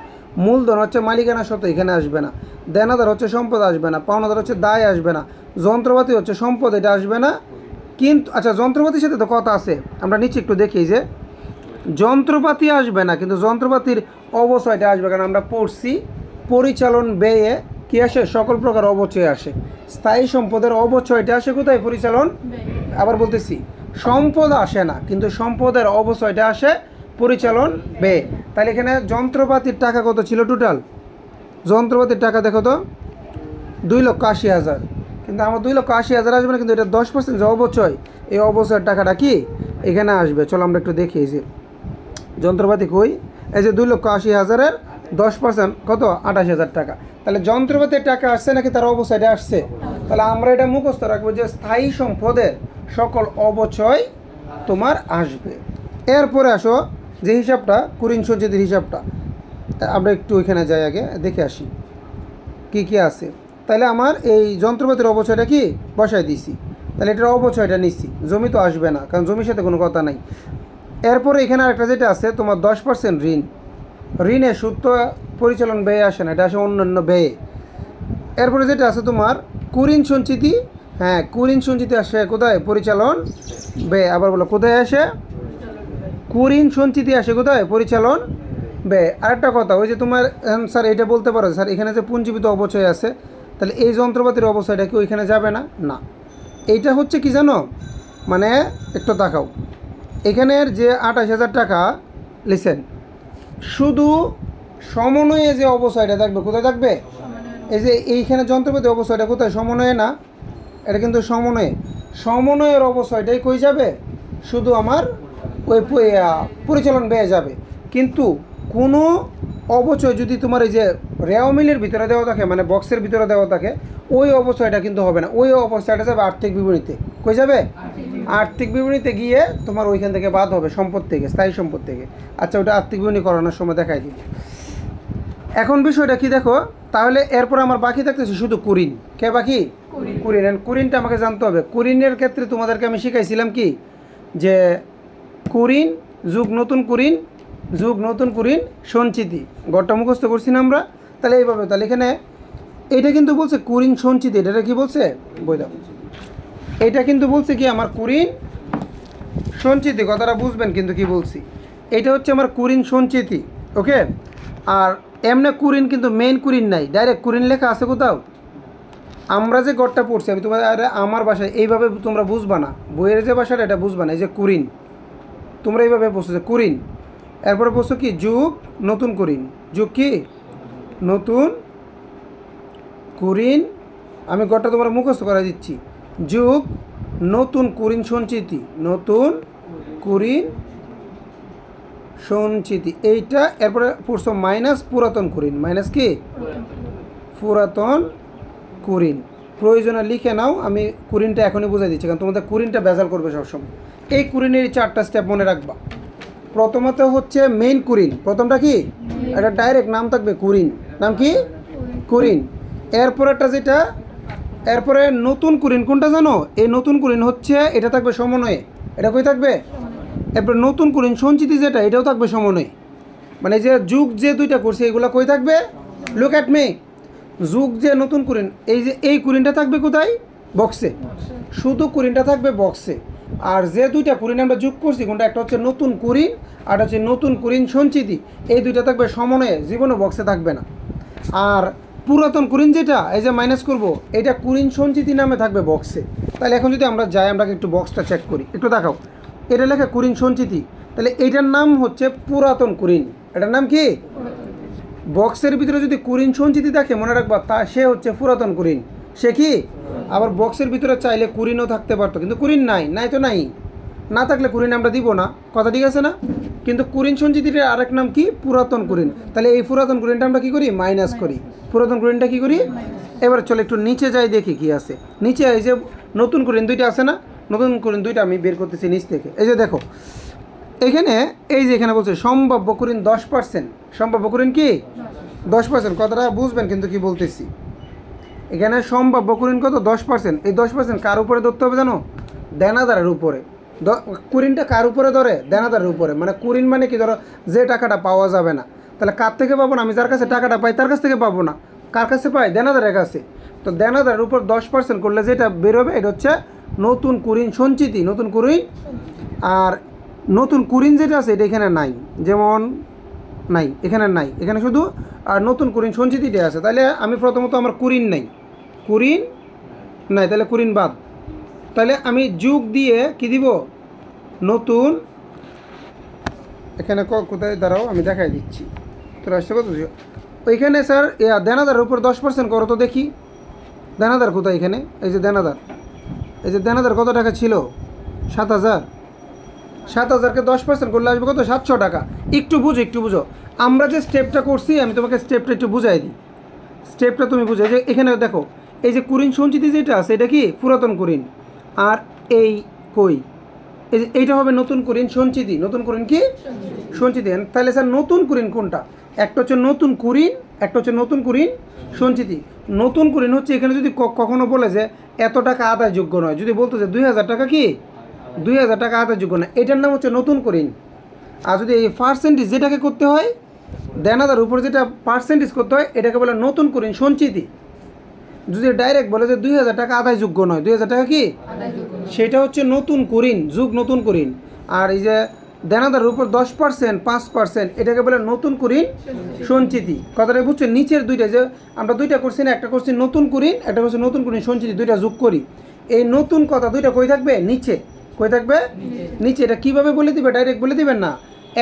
মূলধন হচ্ছে মালিকানা সত্ত্ব, এখানে আসবে না। দেনাদার হচ্ছে সম্পদ, আসবে না। পাওনাদার হচ্ছে দায়, আসবে না। যন্ত্রপাতি হচ্ছে সম্পদ, এটা আসবে না। কিন্তু আচ্ছা, যন্ত্রপাতির সাথে তো কথা আছে, আমরা নিচে একটু দেখি যে যন্ত্রপাতি আসবে না, কিন্তু যন্ত্রপাতির অবচয়টা আসবে, কারণ আমরা পড়ছি পরিচালন ব্যয়ে কী আসে? সকল প্রকার অবচয় আসে। স্থায়ী সম্পদের অবচয়টা আসে কোথায়? পরিচালন। আবার বলতেছি, সম্পদ আসে না, কিন্তু সম্পদের অবচয়টা আসে পরিচালন ব্যয়। তাহলে এখানে যন্ত্রপাতির টাকা কত ছিল টোটাল? যন্ত্রপাতির টাকা দেখো তো 2,80,000, কিন্তু আমার 2,80,000 আসবে না, কিন্তু এটা 10% যে অবচয়, এই অবচয়ের টাকাটা কি এখানে আসবে। চলো আমরা একটু দেখি যে যন্ত্রপাতি কই। এই যে 2,80,000-এর 10% কত? 28,000 টাকা। তাহলে যন্ত্রপাতির টাকা আসছে নাকি তার অবচয়টা আসছে? তাহলে আমরা এটা মুখস্থ রাখবো যে স্থায়ী সম্পদের সকল অবচয় তোমার আসবে। এরপরে আসো যে হিসাবটা, কুরিন সঞ্চিতির হিসাবটা, আমরা একটু ওইখানে যাই, আগে দেখে আসি কি কি আছে। তাহলে আমার এই যন্ত্রপাতির অবচয়টা কি বসায় দিছি, তাহলে এটার অবচয়টা নিচ্ছি। জমি তো আসবে না, কারণ জমির সাথে কোনো কথা নাই। এরপরে এখানে আরেকটা যেটা আছে তোমার 10% ঋণ। ঋণের সুদ তো পরিচালন ব্যয়ে আসে না, এটা আসে অন্যান্য ব্যয়ে। এরপরে যেটা আছে তোমার কুরিন সঞ্চিতি, হ্যাঁ কুরিন সঞ্চিতি আসে কোথায়? পরিচালন ব্যয়। আবার বলো কোথায় আসে? কুরিন সঞ্চিতি আসে কোথায়? পরিচালন ব্যয়। আরেকটা কথা, ওই যে তোমার স্যার এটা বলতে পারো স্যার এখানে যে পুঞ্জীবিত অবচয় আছে, তাহলে এই যন্ত্রপাতির অবচয়টা কি ওইখানে যাবে না? না, এইটা হচ্ছে কি জানো, মানে একটু দেখাও, এখানের যে 28,000 টাকা, লিসেন, শুধু সমন্বয়ে যে অবচয়টা থাকবে কোথায় থাকবে? এই যে এইখানে যন্ত্রপাতি অবচয়টা কোথায়? সমন্বয়ে না, এটা কিন্তু সমন্বয়ে। সমন্বয়ের অবচয়টাই কই যাবে? শুধু আমার ওই পরিচালন ব্যয় যাবে। কিন্তু কোনো অবচয় যদি তোমার এই যে রেও মিলের ভিতরে দেওয়া থাকে, মানে বক্সের ভিতরে দেওয়া থাকে, ওই অবচয়টা কিন্তু হবে না। ওই অবচয়টা যাবে আর্থিক বিবরণীতে। কই যাবে? আর্থিক বিবরণীতে গিয়ে তোমার ওইখান থেকে বাদ হবে, সম্পদ থেকে, স্থায়ী সম্পদ থেকে। আচ্ছা, ওটা আর্থিক বিবরণী করানোর সময় দেখাই দিই। এখন বিষয়টা কি দেখো, তাহলে এরপর আমার বাকি থাকতেছে শুধু কুরিন। কে বাকি? কুরিন। কুরিনটা আমাকে জানতে হবে। কুরিনের ক্ষেত্রে তোমাদেরকে আমি শিখাইছিলাম কি, যে কুরিন যুগ নতুন কুরিন যুগ নতুন কুরিন সঞ্চিতি, গড়টা মুখস্থ করছি না আমরা? তাহলে এইভাবে, তাহলে এখানে এইটা কিন্তু বলছে কুরিন সঞ্চিতি, এটা কি বলছে? বই দাও। এইটা কিন্তু বলছে কি আমার কুরিন সঞ্চিতি, কথাটা বুঝবেন কিন্তু কি বলছি। এইটা হচ্ছে আমার কুরিন সঞ্চিতি, ওকে। আর এমনি কুরিন কিন্তু মেইন কুরিন নাই, ডাইরেক্ট কুরিন লেখা আছে কোথাও? আমরা যে গড়টা পড়ছি, আমি তোমার আমার ভাষায় এইভাবে তোমরা বুঝবা না, বইয়ের যে ভাষাটা এটা বুঝবা না। এই যে কুরিন, তোমরা এইভাবে বলছো যে কুরিন, এরপরে বলছো কি যুগ নতুন কুরিন। যুগ কি নতুন কুরিন, আমি গড়টা তোমরা মুখস্থ করে দিচ্ছি। যুগ নতুন কুরিন সঞ্চিতি, নতুন কুরিন সঞ্চিতি এইটা। এরপরে পড়ছো মাইনাস পুরাতন কুরিন, মাইনাস কি পুরাতন কুরিন। প্রয়োজনে লিখে নাও, আমি কুরিনটা এখনই বুঝাই দিচ্ছি, কারণ তোমাদের কুরিনটা ভেজাল করবে সবসময়। এই কুরিনের 4টা স্টেপ মনে রাখবা। প্রথমত হচ্ছে মেইন কুরিন, প্রথমটা কি, এটা ডাইরেক্ট নাম থাকবে কুরিন, নাম কি কুরিন। এরপরেরটা যেটা, এরপরে নতুন কুরিন কোনটা জানো? এই নতুন কুরিন হচ্ছে এটা থাকবে সমন্বয়ে, এটা কই থাকবে? এরপরে নতুন কুরিন সঞ্চিতি যেটা, এটাও থাকবে সমন্বয়ে। মানে যে যুগ যে দুইটা করছে এগুলো কই থাকবে? লুক অ্যাট মি, যুগ যে নতুন কুরিন, এই যে এই কুরিনটা থাকবে কোথায়? বক্সে, শুধু কুরিনটা থাকবে বক্সে। আর যে দুইটা কুরিন আমরা যোগ করছি, কোনটা একটা হচ্ছে নতুন কুরিন আর হচ্ছে নতুন কুরিন সঞ্চিতি, এই দুইটা থাকবে সমন্বয়ে, জীবনও বক্সে থাকবে না। আর পুরাতন কুরিন যেটা এই যে মাইনাস করব, এটা কুরিন সঞ্চিতি নামে থাকবে বক্সে। তাহলে এখন যদি আমরা যাই, আমরা একটু বক্সটা চেক করি, একটু দেখাও। এটা লেখা কুরিন সঞ্চিতি, তাহলে এইটার নাম হচ্ছে পুরাতন কুরিন। এটার নাম কি? বক্সের ভিতরে যদি কুরিন সঞ্চিতি দেখে মনে রাখবা, তা সে হচ্ছে পুরাতন কুরিন। সে কি আবার বক্সের ভিতরে চাইলে কুরিনও থাকতে পারতো, কিন্তু কুরিন নাই, নাই তো নাই, না থাকলে কুরিন আমরা দিব না, কথা ঠিক আছে না? কিন্তু কুরিন সঞ্চিতির আরেক নাম কি? পুরাতন কুরিন। তাহলে এই পুরাতন কুরিনটা আমরা কী করি? মাইনাস করি। পুরাতন কুরিনটা কী করি? এবার চলো একটু নিচে যাই, দেখি কি আছে নিচে। এই যে নতুন কুরিন দুইটা আছে না, নতুন কুরিন দুইটা আমি বের করতেছি নিচ থেকে। এই যে দেখো এখানে, এই যে এখানে বলছে সম্ভাব্য কুরিন 10%। সম্ভাব্য কুরিন কি 10%? কথাটা বুঝবেন কিন্তু কি বলতেছি। এখানে সম্ভাব্য কুরিন কত? 10%। এই 10% কার উপরে ধরতে হবে জানো? দেনাদারের উপরে। কুরিনটা কার উপরে ধরে? দেনাদারের উপরে। মানে কুরিন মানে কি, ধরো যে টাকাটা পাওয়া যাবে না, তাহলে কার থেকে পাবো না? আমি যার কাছে টাকাটা পাই তার কাছ থেকে পাবো না, কার কাছে পাই? দেনাদারের কাছে। তো দেনাদারের উপর 10% করলে যেটা বেরোবে এটা হচ্ছে নতুন কুরিন সঞ্চিতি, নতুন কুরিন। আর নতুন কুরিন যেটা আছে এটা এখানে নাই, যেমন নাই, এখানে নাই, এখানে শুধু আর নতুন কুরিন সঞ্চিতিটা আছে। তাহলে আমি প্রথমত আমার কুরিন নাই, কুরিন নাই, তাহলে কুরিন বাদ। তাহলে আমি যোগ দিয়ে কি দিব? নতুন। এখানে কোথায় দাঁড়াও, আমি দেখাই দিচ্ছি। তোরা আসছে কত? ওইখানে স্যার দেনাদারের উপর 10% করো তো দেখি। দেনাদার কোথায়? এখানে এই যে দেনাদার, এই যে দেনাদার কত টাকা ছিল? 7,000। 7,000কে 10% করলে আসবে কত? 700 টাকা। একটু বুঝো, একটু বুঝো। আমরা যে স্টেপটা করছি, আমি তোমাকে স্টেপটা একটু বুঝাই দিই। স্টেপটা তুমি বুঝো। যে এখানে দেখো এই যে কুরিন সঞ্চিতি যেটা আছে এটা কি? পুরাতন কুরিন। আর এই কই, এই যে এইটা হবে নতুন কুরিন সঞ্চিতি। নতুন কুরিন কি? সঞ্চিতি। তাহলে স্যার নতুন কুরিন কোনটা? একটা হচ্ছে নতুন কুরিন, একটা হচ্ছে নতুন কুরিন সঞ্চিতি। নতুন কুরিন হচ্ছে এখানে যদি কখনো বলে যে এত টাকা আদায়যোগ্য নয়, যদি বলতো যে 2,000 টাকা কি 2,000 টাকা আদায়যোগ্য না, এটার নাম হচ্ছে নতুন কুরিন। আর যদি এই পার্সেন্টেজ যেটাকে করতে হয়, দেনাদার উপর যেটা পার্সেন্টেজ করতে হয়, এটাকে বলে নতুন কুরিন সঞ্চিতি। যদি ডাইরেক্ট বলে যে 2,000 টাকা আদায়যোগ্য নয়, 2,000 টাকা কি সেটা হচ্ছে নতুন কুরিন, যুগ নতুন কুরিন। আর এই যে দেনাদার উপর 10%, 5%, এটাকে বলে নতুন কুরিন সঞ্চিতি। কথাটা বুঝছো? নিচের দুইটা যে আমরা দুইটা করছি না, একটা করছি নতুন কুরিন, একটা করছি নতুন কুরিন সঞ্চিতি, দুইটা যোগ করি। এই নতুন কথা দুইটা কই থাকবে? নিচে। কই থাকবে? নিচে। এটা কীভাবে বলে দিবে? ডাইরেক্ট বলে দিবেন না।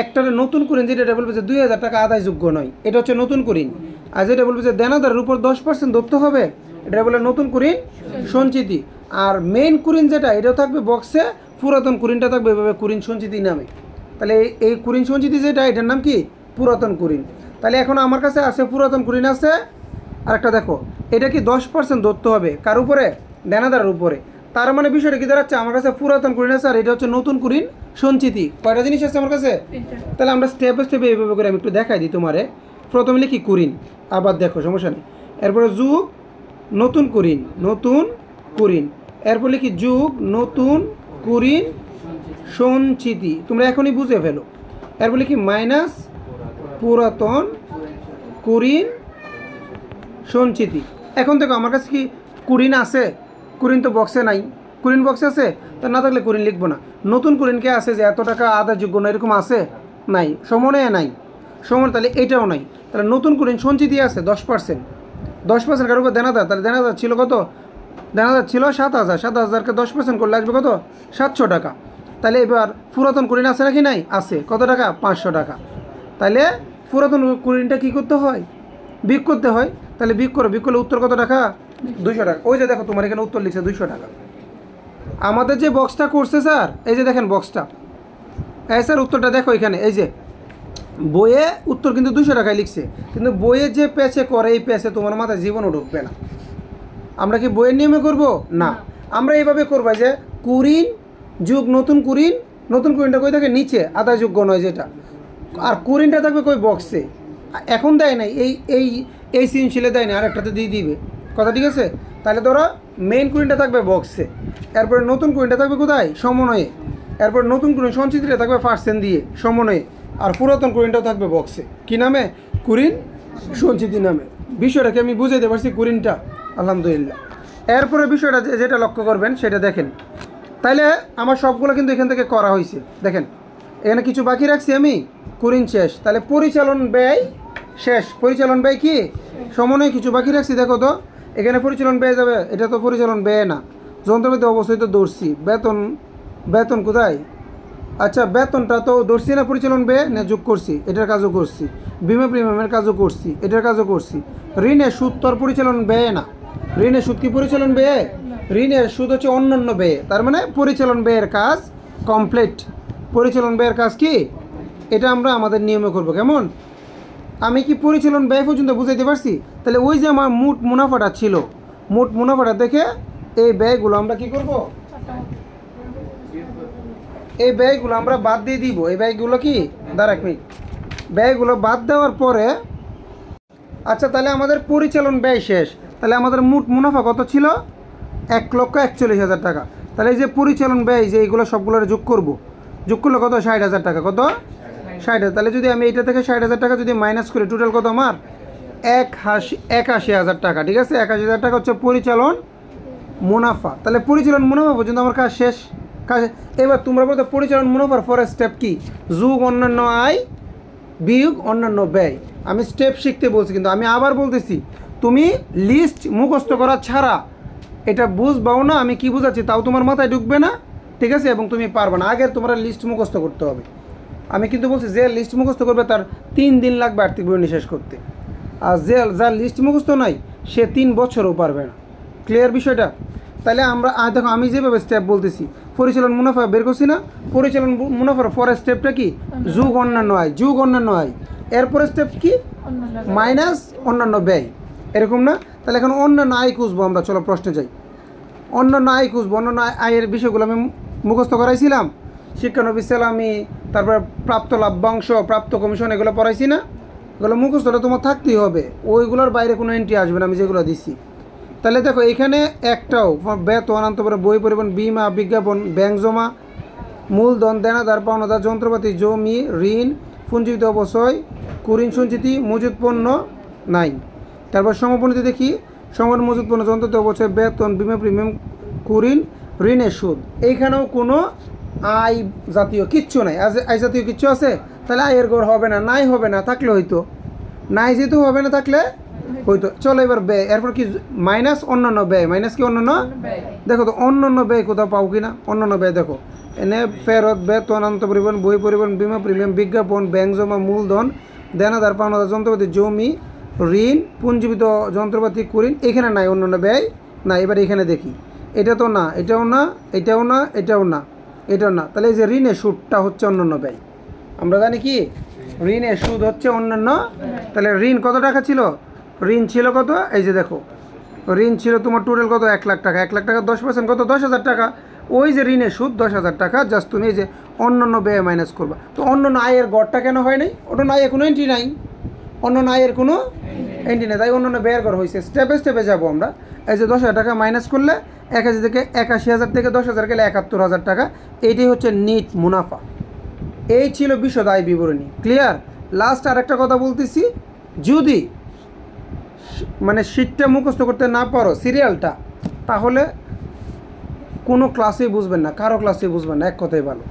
একটা নতুন কুরিন যেটা, এটা বলবে যে 2,000 টাকা আদায়যোগ্য নয়, এটা হচ্ছে নতুন কুরিন। আর যেটা বলবে যে দেনাদারের উপর 10% ধরতে হবে, এটা বলে নতুন কুরিন সঞ্চিতি। আর মেইন কুরিন যেটা, এটাও থাকবে বক্সে, পুরাতন কুরিনটা থাকবে এভাবে কুরিন সঞ্চিতি নামে। তাহলে এই কুরিন সঞ্চিতি যেটা, এটার নাম কি? পুরাতন কুরিন। তাহলে এখন আমার কাছে আছে পুরাতন কুরিন আছে। আর একটা দেখো, এটা কি 10% ধরতে হবে কার উপরে? দেনাদারের উপরে। তার মানে বিষয়টা কি দাঁড়াচ্ছে? আমার কাছে পুরাতন কুরিন আছে আর এটা হচ্ছে নতুন কুরিন সঞ্চিতি। কয়টা জিনিস আছে আমার কাছে? তাহলে আমরা স্টেপে স্টেপে এইভাবে করে আমি একটু দেখাই দিই তোমারে। প্রথমে লিখি কুরিন, আবার দেখো সমস্যা নেই। এরপরে যুগ নতুন কুরিন, নতুন কুরিন। এরপর লিখি যুগ নতুন কুরিন সঞ্চিতি। তোমরা এখনই বুঝে ফেলো। এরপর লিখি মাইনাস পুরাতন কুরিন সঞ্চিতি। এখন দেখো আমার কাছে কি কুরিন আছে? কুরিন তো বক্সে নাই। কুরিন বক্সে আছে, তা না থাকলে কুরিন লিখবো না। নতুন কুরিনকে আছে যে এত টাকা আদায়যোগ্য না, এরকম আছে? নাই। সমন্বয়ে নাই, সমন। তাহলে এটাও নাই। তাহলে নতুন কুরিন সঞ্চিতি আছে 10%। 10% কার উপর? দেনাদার। তাহলে দেনাদার ছিল কত? দেনাদার ছিল 7,000। 7,000কে 10% করলে আসবে কত? 700 টাকা। তাহলে এবার পুরাতন কুরিন আছে নাকি? নাই, আছে। কত টাকা? 500 টাকা। তাহলে পুরাতন কুরিনটা কী করতে হয়? বিয়োগ করতে হয়। তাহলে বিয়োগ করো, বিয়োগ করলে উত্তর কত টাকা? 200 টাকা। ওই যে দেখো তোমার এখানে উত্তর লিখছে 200 টাকা। আমাদের যে বক্সটা করছে স্যার, এই যে দেখেন বক্সটা, এই স্যার উত্তরটা দেখো এখানে। এই যে বইয়ে উত্তর কিন্তু 200 টাকায় লিখছে, কিন্তু বইয়ে যে প্যাচে করে এই প্যাচে তোমার মাথায় জীবনও ঢুকবে না। আমরা কি বইয়ের নিয়মে করব না? আমরা এইভাবে করবো যে কুরিন যুগ নতুন কুরিন, নতুন কুরিনটা কই থাকে? নিচে, আদায়যোগ্য নয় যেটা। আর কুরিনটা থাকবে কই? বক্সে। এখন দেয় নাই, এই সিনশিলে দেয় না, আরেকটাতে দিয়ে দিবে। কথা ঠিক আছে? তাহলে ধরো মেইন কুরিনটা থাকবে বক্সে, এরপরে নতুন কুরিনটা থাকবে কোথায়? সমন্বয়ে। এরপর নতুন কুরিন সঞ্চিতিটা থাকবে পার্সেন্ট দিয়ে সমন্বয়ে। আর পুরাতন কুরিনটাও থাকবে বক্সে। কি নামে? কুরিন সঞ্চিতি নামে। বিষয়টাকে আমি বুঝাইতে পারছি কুরিনটা? আলহামদুলিল্লাহ। এরপরে বিষয়টা যেটা লক্ষ্য করবেন সেটা দেখেন। তাইলে আমার সবগুলো কিন্তু এখান থেকে করা হয়েছে। দেখেন এখানে কিছু বাকি রাখছি আমি, কুরিন শেষ। তাহলে পরিচালন ব্যয় শেষ। পরিচালন ব্যয় কি? সমন্বয়ে কিছু বাকি রাখছি। দেখো তো এখানে পরিচালন ব্যয় যাবে, এটা তো পরিচালন ব্যয় না, যন্ত্রপাতি অবশ্যই তো দৌড়ছি। বেতন, বেতন কোথায়? আচ্ছা বেতনটা তো ধরছি না পরিচালন ব্যয় না, যোগ করছি, এটার কাজও করছি। বিমা প্রিমিয়ামের কাজও করছি, এটার কাজও করছি। ঋণের সুদ তো পরিচালন ব্যয় না, ঋণের সুদ কি পরিচালন ব্যয়? ঋণের সুদ হচ্ছে অন্যান্য ব্যয়, তার মানে পরিচালন ব্যয়ের কাজ কমপ্লিট। পরিচালন ব্যয়ের কাজ কি, এটা আমরা আমাদের নিয়মে করব। কেমন, আমি কি পরিচালন ব্যয় পর্যন্ত বুঝাইতে পারছি? তাহলে ওই যে আমার মোট মুনাফাটা ছিল, মোট মুনাফাটা দেখে এই ব্যয়গুলো আমরা কি করব, এই ব্যয়গুলো আমরা বাদ দিয়ে দিব। এই ব্যয়গুলো কি, দাঁড়া এক মিনিট, ব্যয়গুলো বাদ দেওয়ার পরে, আচ্ছা তাহলে আমাদের পরিচালন ব্যয় শেষ, তাহলে আমাদের মোট মুনাফা কত ছিল? 1,41,000 টাকা। তাহলে এই যে পরিচালন ব্যয়, যে এইগুলো সবগুলোর যোগ করব, যোগ করলে কত? 60,000 টাকা। কত? 60,000। তাহলে যদি আমি এইটা থেকে 60,000 টাকা যদি মাইনাস করি, টোটাল কত আমার? 81,000 টাকা। ঠিক আছে, 81,000 টাকা হচ্ছে পরিচালন মুনাফা। তাহলে পরিচালন মুনাফা পর্যন্ত আমার কাজ শেষ। কাজ এবার তোমরা বলতে পরিচালন মুনাফার পরের স্টেপ কি? যোগ অন্যান্য আয় বিয়োগ অন্যান্য ব্যয়। আমি স্টেপ শিখতে বলছি, কিন্তু আমি আবার বলতেছি, তুমি লিস্ট মুখস্থ করা ছাড়া এটা বুঝবাও না আমি কি বুঝাচ্ছি, তাও তোমার মাথায় ঢুকবে না। ঠিক আছে, এবং তুমি পারবে না। আগে তোমরা লিস্ট মুখস্থ করতে হবে। আমি কিন্তু বলছি যে লিস্ট মুখস্থ করবে তার 3 দিন লাগবে আর্থিক বিবরণী শেষ করতে, আর যে যার লিস্ট মুখস্থ নাই সে 3 বছরও পারবে না। ক্লিয়ার বিষয়টা? তাহলে আমরা দেখো, আমি যেভাবে স্টেপ বলতেছি, পরিচালন মুনাফা বের করছি না, পরিচালন মুনাফার পরের স্টেপটা কি? যোগ অন্যান্য আয়, যোগ অন্যান্য আয়। এরপরে স্টেপ কি? মাইনাস অন্যান্য ব্যয়, এরকম না? তাহলে এখন অন্যান্য আয় খুঁজবো আমরা। চলো প্রশ্নে যাই। অন্যান্য আয় খুঁজবো। অন্যান্য আয়ের বিষয়গুলো আমি মুখস্থ করাইছিলাম, শিক্ষানবিশ সালামি, তারপর প্রাপ্ত লাভ্যাংশ, প্রাপ্ত কমিশন, এগুলো পড়াইছি না? এগুলো মুখস্থটা তোমার থাকতেই হবে, ওইগুলোর বাইরে কোনো এন্ট্রি আসবে না আমি যেগুলো দিচ্ছি। তাহলে দেখো এখানে একটাও বেতন, তারপরে বই পরিবহন, বিমা, বিজ্ঞাপন, ব্যাংক জমা, মূলধন, দেনাদার, পাওনাদার, যন্ত্রপাতি, জমি, ঋণ, পুঞ্জীবিত অবশ্যই, কুঋণ সঞ্চিতি, মজুদ পণ্য নাই। তারপর সমাপনীতে দেখি, সমান মজুদ পণ্য, যন্ত্রপাতি অবশ্যই, বেতন, বিমা প্রিমিয়াম, কুঋণ, ঋণের সুদ। এইখানেও কোনো আয় জাতীয় কিচ্ছু নাই। আয় জাতীয় কিচ্ছু আছে? তাহলে আয়ের গড় হবে না, নাই হবে না, থাকলে হইতো, নাই যেহেতু হবে না থাকলে হইতো। চলো এবার ব্যয়, এরপর কি? মাইনাস অন্যান্য ব্যয়। মাইনাস কি? অন্যান্য। দেখো তো অন্যান্য ব্যয় কোথাও পাও কিনা? অন্যান্য ব্যয় দেখো, এনে ফেরত, বেতন, পরিবহন, বই পরিবহন, বিমা প্রিমিয়াম, বিজ্ঞাপন, ব্যাংক জমা, মূলধন, দেনাদার, পাওনাদার, যন্ত্রপাতি, জমি, ঋণ, পুঞ্জীবিত যন্ত্রপাতি, কুঋণ। এখানে নাই অন্যান্য ব্যয়, না। এবার এখানে দেখি, এটা তো না, এটাও না, এটাও না, এটাও না, এটাও না। তাহলে এই যে ঋণের সুদটা হচ্ছে অন্যান্য ব্যয়। আমরা জানি কি ঋণের সুদ হচ্ছে অন্যান্য। তাহলে ঋণ কত টাকা ছিল? ঋণ ছিল কত? এই যে দেখো, ঋণ ছিল তোমার টোটাল কত? 1 লাখ টাকা। 1 লাখ টাকা 10% কত? 10,000 টাকা। ওই যে ঋণের সুদ 10,000 টাকা, জাস্ট তুমি এই যে অন্যান্য ব্যয় মাইনাস করবা। তো অন্যান্য আয়ের গড়টা কেন হয় নাই? অন্যান্য আয়ের কোনো এন্ট্রি নাই, অন্যান্য আয়ের কোনো এন্ট্রি নেই, তাই অন্যান্য ব্যয়ের গড় হয়েছে। স্টেপে স্টেপে যাবো আমরা। এই যে 10,000 টাকা মাইনাস করলে 81 থেকে 81,000 থেকে 10,000 গেলে 71,000 টাকা। এইটাই হচ্ছে নিট মুনাফা। এই ছিল বিশদ আয় বিবরণী। ক্লিয়ার? লাস্ট আরেকটা কথা বলতেছি, যদি মানে শীটটা মুখস্থ করতে না পারো, সিরিয়ালটা, তাহলে কোনো ক্লাসেই বুঝবেন না, কারো ক্লাসেই বুঝবেন না, এক কথাই ভালো।